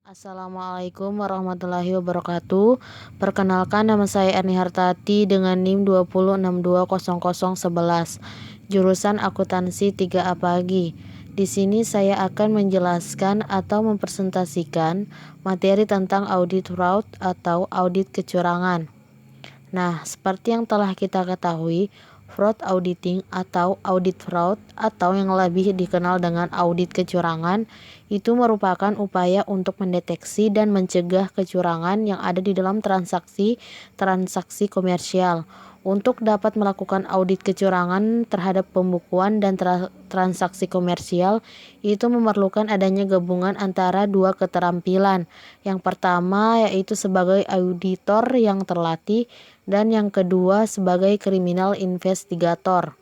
Assalamualaikum warahmatullahi wabarakatuh. Perkenalkan, nama saya Erni Hartati dengan NIM 206200011, jurusan akuntansi 3A Pagi. Di sini saya akan menjelaskan atau mempresentasikan materi tentang audit fraud atau audit kecurangan. Nah, seperti yang telah kita ketahui, fraud auditing atau audit fraud atau yang lebih dikenal dengan audit kecurangan itu merupakan upaya untuk mendeteksi dan mencegah kecurangan yang ada di dalam transaksi komersial. Untuk dapat melakukan audit kecurangan terhadap pembukuan dan transaksi komersial, itu memerlukan adanya gabungan antara dua keterampilan. Yang pertama yaitu sebagai auditor yang terlatih, dan yang kedua sebagai kriminal investigator.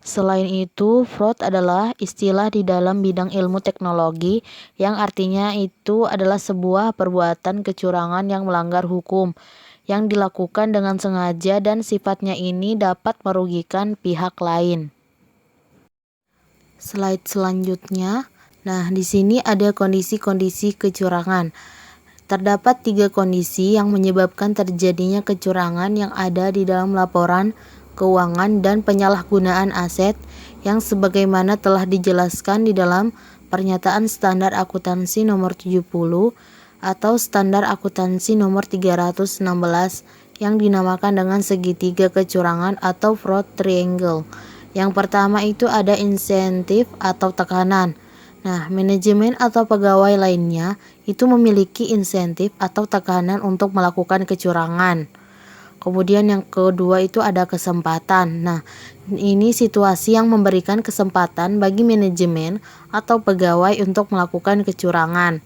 Selain itu, fraud adalah istilah di dalam bidang ilmu teknologi yang artinya itu adalah sebuah perbuatan kecurangan yang melanggar hukum, yang dilakukan dengan sengaja dan sifatnya ini dapat merugikan pihak lain. Slide selanjutnya. Nah, di sini ada kondisi-kondisi kecurangan. Terdapat 3 kondisi yang menyebabkan terjadinya kecurangan yang ada di dalam laporan keuangan dan penyalahgunaan aset yang sebagaimana telah dijelaskan di dalam Pernyataan Standar Akuntansi Nomor 70 atau Standar Akuntansi Nomor 316 yang dinamakan dengan segitiga kecurangan atau fraud triangle. Yang pertama itu ada insentif atau tekanan. Nah, manajemen atau pegawai lainnya itu memiliki insentif atau tekanan untuk melakukan kecurangan. Kemudian yang kedua itu ada kesempatan. Nah, ini situasi yang memberikan kesempatan bagi manajemen atau pegawai untuk melakukan kecurangan.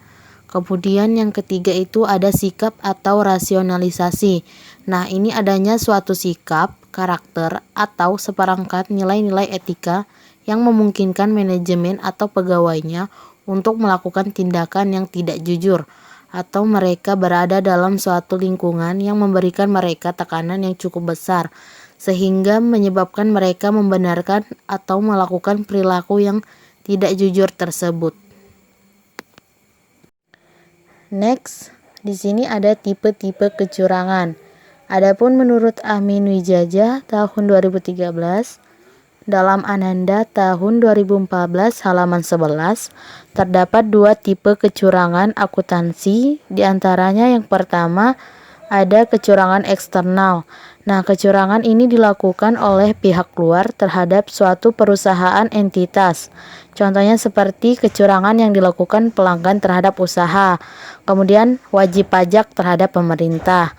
Kemudian yang ketiga itu ada sikap atau rasionalisasi. Nah, ini adanya suatu sikap, karakter, atau seperangkat nilai-nilai etika yang memungkinkan manajemen atau pegawainya untuk melakukan tindakan yang tidak jujur, atau mereka berada dalam suatu lingkungan yang memberikan mereka tekanan yang cukup besar, sehingga menyebabkan mereka membenarkan atau melakukan perilaku yang tidak jujur tersebut. Next, di sini ada tipe-tipe kecurangan. Adapun menurut Amin Wijajah tahun 2013, dalam Ananda tahun 2014 halaman 11, terdapat 2 tipe kecurangan akuntansi, diantaranya yang pertama ada kecurangan eksternal. Nah, kecurangan ini dilakukan oleh pihak luar terhadap suatu perusahaan entitas. Contohnya seperti kecurangan yang dilakukan pelanggan terhadap usaha, kemudian wajib pajak terhadap pemerintah.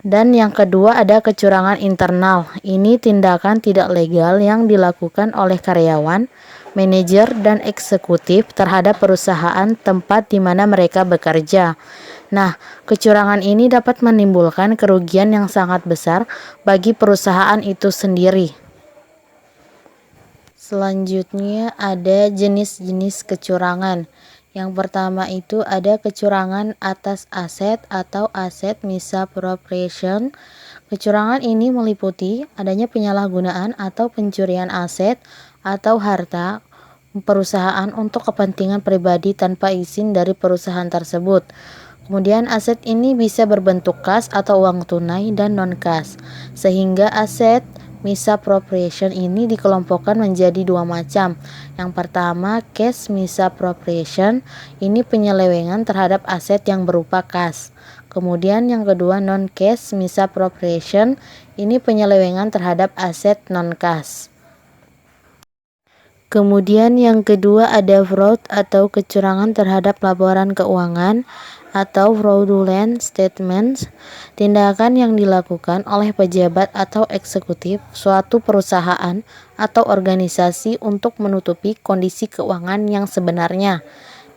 Dan yang kedua ada kecurangan internal. Ini tindakan tidak legal yang dilakukan oleh karyawan, manajer, dan eksekutif terhadap perusahaan tempat di mana mereka bekerja. Nah, kecurangan ini dapat menimbulkan kerugian yang sangat besar bagi perusahaan itu sendiri. Selanjutnya ada jenis-jenis kecurangan. Yang pertama itu ada kecurangan atas aset atau asset misappropriation. Kecurangan ini meliputi adanya penyalahgunaan atau pencurian aset atau harta perusahaan untuk kepentingan pribadi tanpa izin dari perusahaan tersebut. Kemudian aset ini bisa berbentuk kas atau uang tunai dan non-kas, sehingga aset misappropriation ini dikelompokkan menjadi 2 macam. Yang pertama, cash misappropriation, ini penyelewengan terhadap aset yang berupa kas. Kemudian yang kedua, non-cash misappropriation, ini penyelewengan terhadap aset non-kas. Kemudian yang kedua ada fraud atau kecurangan terhadap laporan keuangan atau fraudulent statements, tindakan yang dilakukan oleh pejabat atau eksekutif suatu perusahaan atau organisasi untuk menutupi kondisi keuangan yang sebenarnya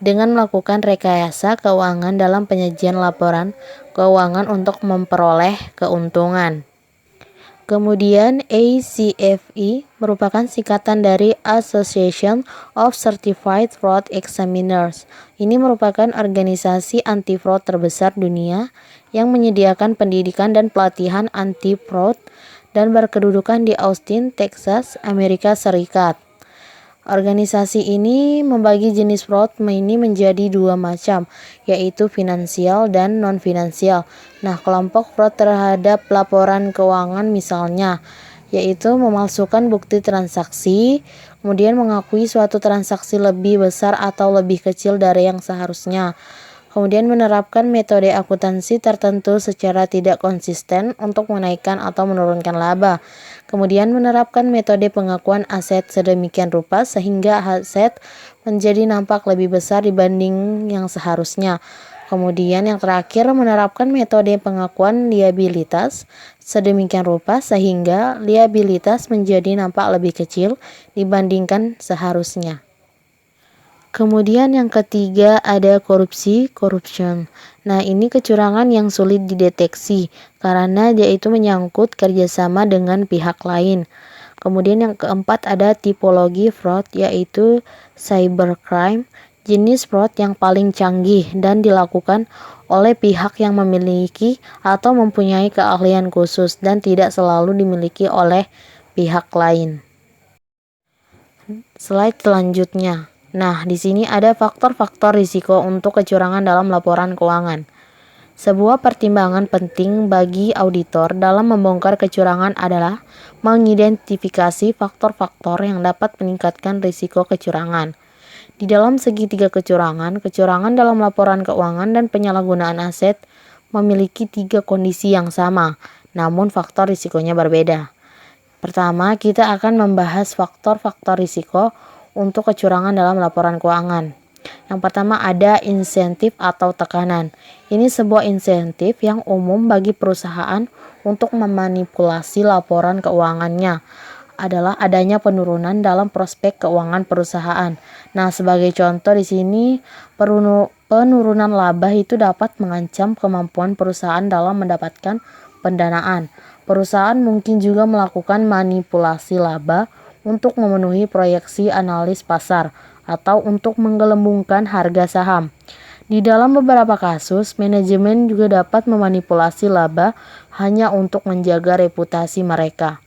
dengan melakukan rekayasa keuangan dalam penyajian laporan keuangan untuk memperoleh keuntungan. Kemudian ACFE merupakan singkatan dari Association of Certified Fraud Examiners. Ini merupakan organisasi anti-fraud terbesar dunia yang menyediakan pendidikan dan pelatihan anti-fraud dan berkedudukan di Austin, Texas, Amerika Serikat. Organisasi ini membagi jenis fraud ini menjadi dua macam, yaitu finansial dan non-finansial. Nah, kelompok fraud terhadap laporan keuangan misalnya, yaitu memalsukan bukti transaksi, kemudian mengakui suatu transaksi lebih besar atau lebih kecil dari yang seharusnya. Kemudian menerapkan metode akuntansi tertentu secara tidak konsisten untuk menaikkan atau menurunkan laba. Kemudian menerapkan metode pengakuan aset sedemikian rupa sehingga aset menjadi nampak lebih besar dibanding yang seharusnya. Kemudian yang terakhir menerapkan metode pengakuan liabilitas sedemikian rupa sehingga liabilitas menjadi nampak lebih kecil dibandingkan seharusnya. Kemudian yang ketiga ada korupsi, corruption. Nah, ini kecurangan yang sulit dideteksi karena dia itu menyangkut kerjasama dengan pihak lain. Kemudian yang keempat ada tipologi fraud, yaitu cybercrime, jenis fraud yang paling canggih dan dilakukan oleh pihak yang memiliki atau mempunyai keahlian khusus dan tidak selalu dimiliki oleh pihak lain. Slide selanjutnya. Nah, di sini ada faktor-faktor risiko untuk kecurangan dalam laporan keuangan. Sebuah pertimbangan penting bagi auditor dalam membongkar kecurangan adalah mengidentifikasi faktor-faktor yang dapat meningkatkan risiko kecurangan. Di dalam segitiga kecurangan, kecurangan dalam laporan keuangan dan penyalahgunaan aset memiliki tiga kondisi yang sama, namun faktor risikonya berbeda. Pertama, kita akan membahas faktor-faktor risiko untuk kecurangan dalam laporan keuangan. Yang pertama ada insentif atau tekanan. Ini sebuah insentif yang umum bagi perusahaan untuk memanipulasi laporan keuangannya adalah adanya penurunan dalam prospek keuangan perusahaan. Nah, sebagai contoh di sini penurunan laba itu dapat mengancam kemampuan perusahaan dalam mendapatkan pendanaan. Perusahaan mungkin juga melakukan manipulasi laba untuk memenuhi proyeksi analis pasar atau untuk menggelembungkan harga saham. Di dalam beberapa kasus, manajemen juga dapat memanipulasi laba hanya untuk menjaga reputasi mereka.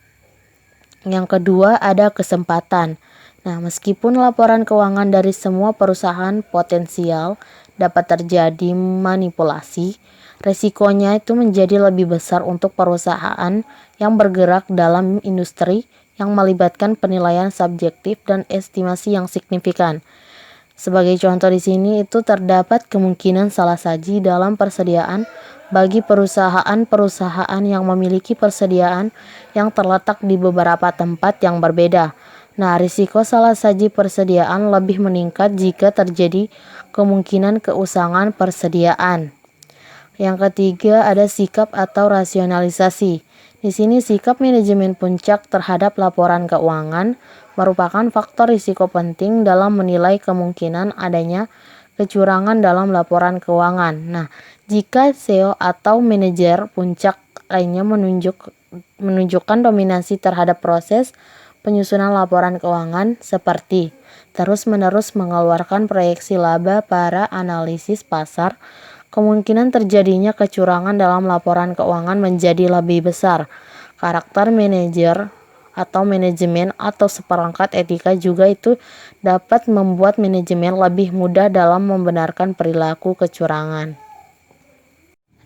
Yang kedua ada kesempatan. Nah, meskipun laporan keuangan dari semua perusahaan potensial dapat terjadi manipulasi, resikonya itu menjadi lebih besar untuk perusahaan yang bergerak dalam industri yang melibatkan penilaian subjektif dan estimasi yang signifikan. Sebagai contoh di sini itu terdapat kemungkinan salah saji dalam persediaan bagi perusahaan-perusahaan yang memiliki persediaan yang terletak di beberapa tempat yang berbeda. Nah, risiko salah saji persediaan lebih meningkat jika terjadi kemungkinan keusangan persediaan. Yang ketiga ada sikap atau rasionalisasi. Di sini sikap manajemen puncak terhadap laporan keuangan merupakan faktor risiko penting dalam menilai kemungkinan adanya kecurangan dalam laporan keuangan. Nah, jika CEO atau manajer puncak lainnya menunjukkan dominasi terhadap proses penyusunan laporan keuangan seperti terus-menerus mengeluarkan proyeksi laba para analisis pasar, kemungkinan terjadinya kecurangan dalam laporan keuangan menjadi lebih besar. Karakter manajer atau manajemen atau seperangkat etika juga itu dapat membuat manajemen lebih mudah dalam membenarkan perilaku kecurangan.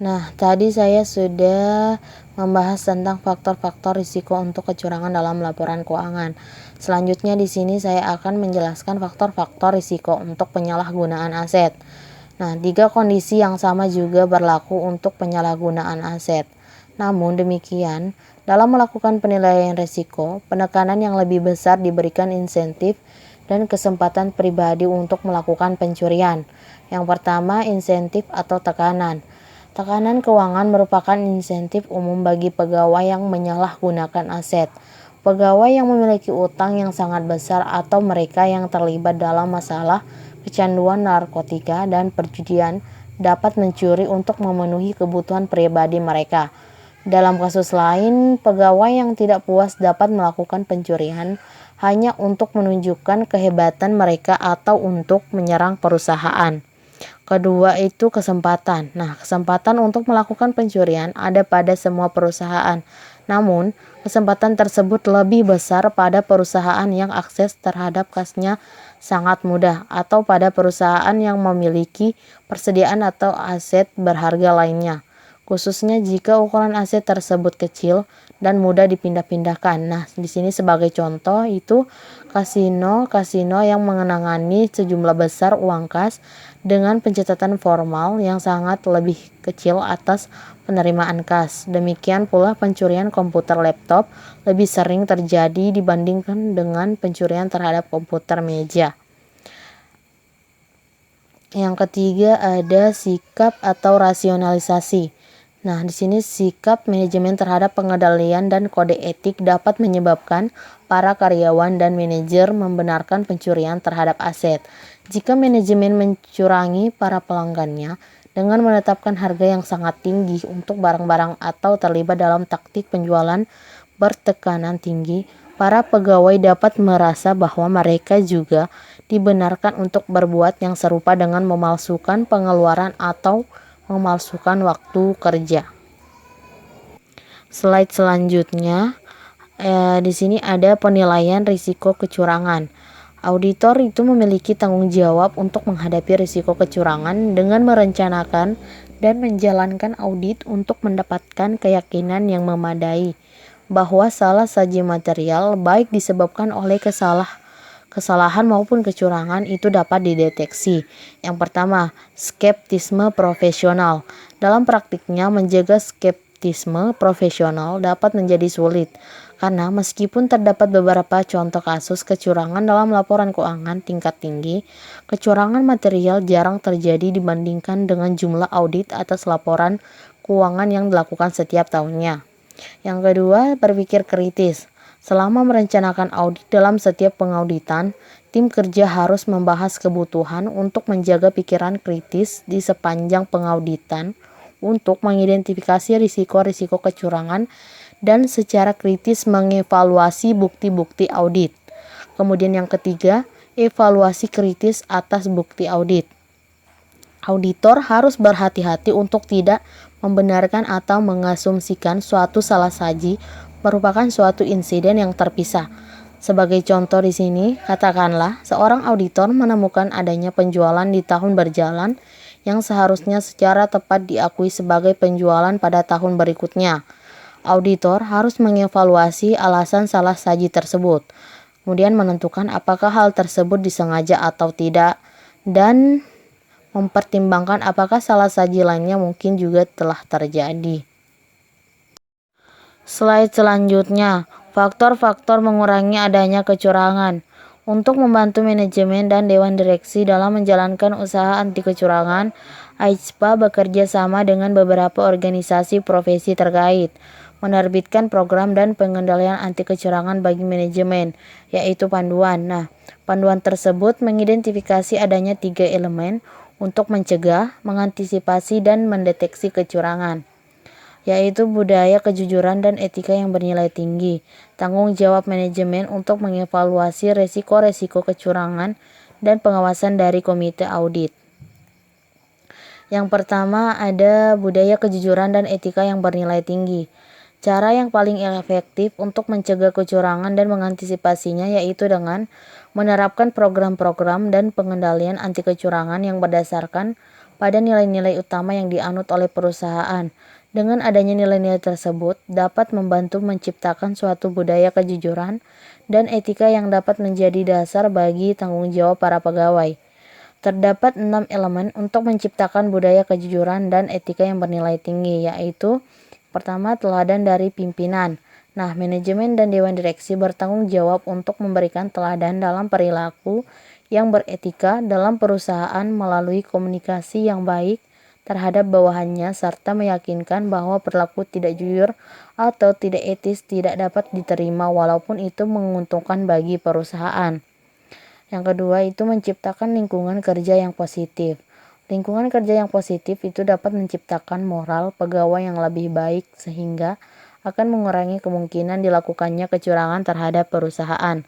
Nah, tadi saya sudah membahas tentang faktor-faktor risiko untuk kecurangan dalam laporan keuangan. Selanjutnya di sini saya akan menjelaskan faktor-faktor risiko untuk penyalahgunaan aset. Nah, tiga kondisi yang sama juga berlaku untuk penyalahgunaan aset. Namun demikian, dalam melakukan penilaian risiko, penekanan yang lebih besar diberikan insentif dan kesempatan pribadi untuk melakukan pencurian. Yang pertama, insentif atau tekanan. Tekanan keuangan merupakan insentif umum bagi pegawai yang menyalahgunakan aset. Pegawai yang memiliki utang yang sangat besar atau mereka yang terlibat dalam masalah kecanduan narkotika dan perjudian dapat mencuri untuk memenuhi kebutuhan pribadi mereka. Dalam kasus lain, pegawai yang tidak puas dapat melakukan pencurian hanya untuk menunjukkan kehebatan mereka atau untuk menyerang perusahaan. Kedua itu kesempatan. Nah, kesempatan untuk melakukan pencurian ada pada semua perusahaan, Namun, kesempatan tersebut lebih besar pada perusahaan yang akses terhadap kasnya sangat mudah atau pada perusahaan yang memiliki persediaan atau aset berharga lainnya, khususnya jika ukuran aset tersebut kecil dan mudah dipindah-pindahkan. Nah, di sini sebagai contoh itu kasino yang mengenangani sejumlah besar uang kas dengan pencatatan formal yang sangat lebih kecil atas penerimaan kas. Demikian pula pencurian komputer laptop lebih sering terjadi dibandingkan dengan pencurian terhadap komputer meja. Yang ketiga ada sikap atau rasionalisasi. Nah, di sini sikap manajemen terhadap pengendalian dan kode etik dapat menyebabkan para karyawan dan manajer membenarkan pencurian terhadap aset. Jika manajemen mencurangi para pelanggannya dengan menetapkan harga yang sangat tinggi untuk barang-barang atau terlibat dalam taktik penjualan bertekanan tinggi, para pegawai dapat merasa bahwa mereka juga dibenarkan untuk berbuat yang serupa dengan memalsukan pengeluaran atau memalsukan waktu kerja. Slide selanjutnya, di sini ada penilaian risiko kecurangan. Auditor itu memiliki tanggung jawab untuk menghadapi risiko kecurangan dengan merencanakan dan menjalankan audit untuk mendapatkan keyakinan yang memadai bahwa salah saji material baik disebabkan oleh kesalahan maupun kecurangan itu dapat dideteksi. Yang pertama, skeptisme profesional. Dalam praktiknya, menjaga skeptisme profesional dapat menjadi sulit, karena meskipun terdapat beberapa contoh kasus kecurangan dalam laporan keuangan tingkat tinggi, kecurangan material jarang terjadi dibandingkan dengan jumlah audit atas laporan keuangan yang dilakukan setiap tahunnya. Yang kedua, berpikir kritis. Selama merencanakan audit dalam setiap pengauditan, tim kerja harus membahas kebutuhan untuk menjaga pikiran kritis di sepanjang pengauditan untuk mengidentifikasi risiko-risiko kecurangan dan secara kritis mengevaluasi bukti-bukti audit. Kemudian yang ketiga, evaluasi kritis atas bukti audit. Auditor harus berhati-hati untuk tidak membenarkan atau mengasumsikan suatu salah saji merupakan suatu insiden yang terpisah. Sebagai contoh di sini, katakanlah seorang auditor menemukan adanya penjualan di tahun berjalan yang seharusnya secara tepat diakui sebagai penjualan pada tahun berikutnya. Auditor harus mengevaluasi alasan salah saji tersebut, kemudian menentukan apakah hal tersebut disengaja atau tidak, dan mempertimbangkan apakah salah saji lainnya mungkin juga telah terjadi. Slide selanjutnya, faktor-faktor mengurangi adanya kecurangan. Untuk membantu manajemen dan dewan direksi dalam menjalankan usaha anti kecurangan, AICPA bekerja sama dengan beberapa organisasi profesi terkait, menerbitkan program dan pengendalian anti kecurangan bagi manajemen, yaitu panduan. Nah, panduan tersebut mengidentifikasi adanya 3 elemen untuk mencegah, mengantisipasi, dan mendeteksi kecurangan, yaitu budaya kejujuran dan etika yang bernilai tinggi, tanggung jawab manajemen untuk mengevaluasi resiko-resiko kecurangan, dan pengawasan dari komite audit. Yang pertama ada budaya kejujuran dan etika yang bernilai tinggi. Cara yang paling efektif untuk mencegah kecurangan dan mengantisipasinya yaitu dengan menerapkan program-program dan pengendalian anti kecurangan yang berdasarkan pada nilai-nilai utama yang dianut oleh perusahaan. Dengan adanya nilai-nilai tersebut dapat membantu menciptakan suatu budaya kejujuran dan etika yang dapat menjadi dasar bagi tanggung jawab para pegawai. Terdapat 6 elemen untuk menciptakan budaya kejujuran dan etika yang bernilai tinggi, yaitu pertama, teladan dari pimpinan. Nah, manajemen dan dewan direksi bertanggung jawab untuk memberikan teladan dalam perilaku yang beretika dalam perusahaan melalui komunikasi yang baik terhadap bawahannya serta meyakinkan bahwa perilaku tidak jujur atau tidak etis tidak dapat diterima walaupun itu menguntungkan bagi perusahaan. Yang kedua itu menciptakan lingkungan kerja yang positif. Lingkungan kerja yang positif itu dapat menciptakan moral pegawai yang lebih baik sehingga akan mengurangi kemungkinan dilakukannya kecurangan terhadap perusahaan.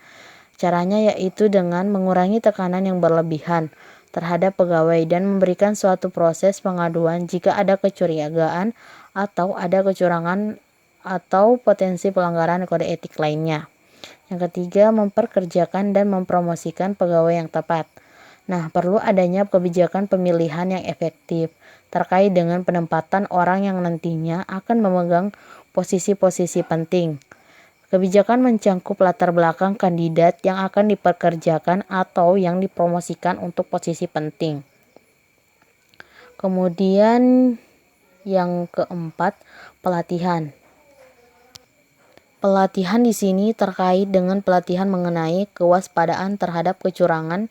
Caranya yaitu dengan mengurangi tekanan yang berlebihan terhadap pegawai dan memberikan suatu proses pengaduan jika ada kecurigaan atau ada kecurangan atau potensi pelanggaran kode etik lainnya. Yang ketiga, memperkerjakan dan mempromosikan pegawai yang tepat. Nah, perlu adanya kebijakan pemilihan yang efektif terkait dengan penempatan orang yang nantinya akan memegang posisi-posisi penting. Kebijakan mencangkup latar belakang kandidat yang akan dipekerjakan atau yang dipromosikan untuk posisi penting. Kemudian yang keempat, pelatihan. Pelatihan di sini terkait dengan pelatihan mengenai kewaspadaan terhadap kecurangan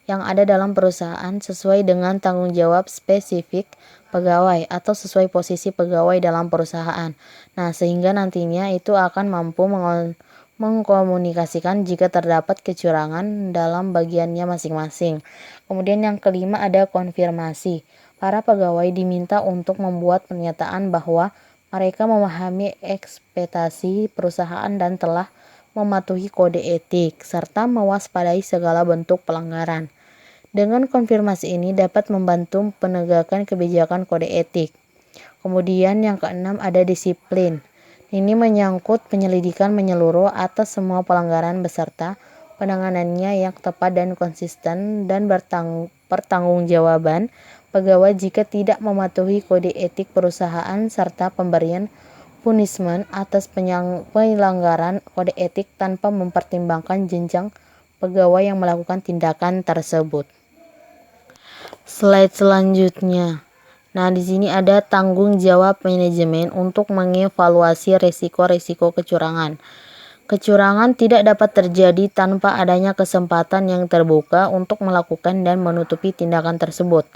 yang ada dalam perusahaan sesuai dengan tanggung jawab spesifik pegawai atau sesuai posisi pegawai dalam perusahaan. Nah, sehingga nantinya itu akan mampu mengkomunikasikan jika terdapat kecurangan dalam bagiannya masing-masing. Kemudian yang kelima ada konfirmasi. Para pegawai diminta untuk membuat pernyataan bahwa mereka memahami ekspektasi perusahaan dan telah mematuhi kode etik, serta mewaspadai segala bentuk pelanggaran. Dengan konfirmasi ini dapat membantu penegakan kebijakan kode etik. Kemudian yang keenam ada disiplin. Ini menyangkut penyelidikan menyeluruh atas semua pelanggaran beserta penanganannya yang tepat dan konsisten dan pertanggungjawaban pegawai jika tidak mematuhi kode etik perusahaan serta pemberian punishment atas pelanggaran kode etik tanpa mempertimbangkan jenjang pegawai yang melakukan tindakan tersebut. Slide selanjutnya. Nah, di sini ada tanggung jawab manajemen untuk mengevaluasi risiko-risiko kecurangan. Kecurangan tidak dapat terjadi tanpa adanya kesempatan yang terbuka untuk melakukan dan menutupi tindakan tersebut.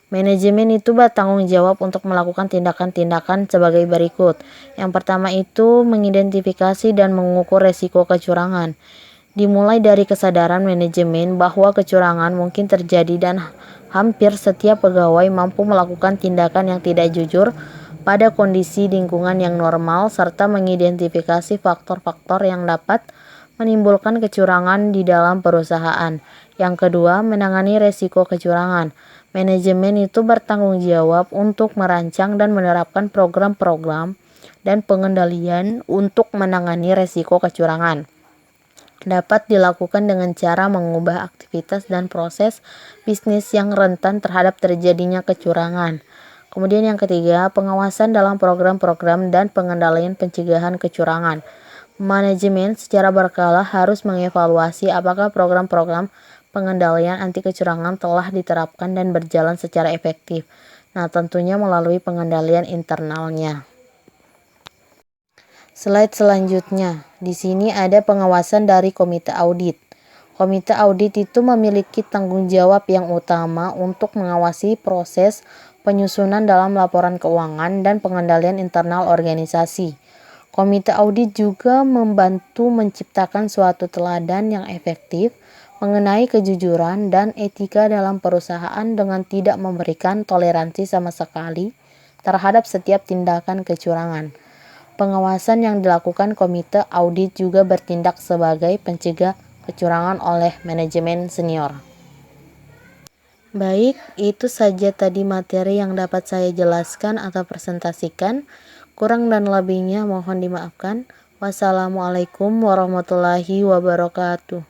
Manajemen itu bertanggung jawab untuk melakukan tindakan-tindakan sebagai berikut. Yang pertama itu mengidentifikasi dan mengukur risiko kecurangan. Dimulai dari kesadaran manajemen bahwa kecurangan mungkin terjadi dan hampir setiap pegawai mampu melakukan tindakan yang tidak jujur pada kondisi lingkungan yang normal serta mengidentifikasi faktor-faktor yang dapat menimbulkan kecurangan di dalam perusahaan. Yang kedua, menangani risiko kecurangan. Manajemen itu bertanggung jawab untuk merancang dan menerapkan program-program dan pengendalian untuk menangani risiko kecurangan. Dapat dilakukan dengan cara mengubah aktivitas dan proses bisnis yang rentan terhadap terjadinya kecurangan. Kemudian yang ketiga, pengawasan dalam program-program dan pengendalian pencegahan kecurangan. Manajemen secara berkala harus mengevaluasi apakah program-program pengendalian anti kecurangan telah diterapkan dan berjalan secara efektif. Nah, tentunya melalui pengendalian internalnya. Slide selanjutnya. Di sini ada pengawasan dari komite audit. Komite audit itu memiliki tanggung jawab yang utama untuk mengawasi proses penyusunan dalam laporan keuangan dan pengendalian internal organisasi. Komite audit juga membantu menciptakan suatu teladan yang efektif mengenai kejujuran dan etika dalam perusahaan dengan tidak memberikan toleransi sama sekali terhadap setiap tindakan kecurangan. Pengawasan yang dilakukan komite audit juga bertindak sebagai pencegah kecurangan oleh manajemen senior. Baik, itu saja tadi materi yang dapat saya jelaskan atau presentasikan. Kurang dan lebihnya mohon dimaafkan. Wassalamualaikum warahmatullahi wabarakatuh.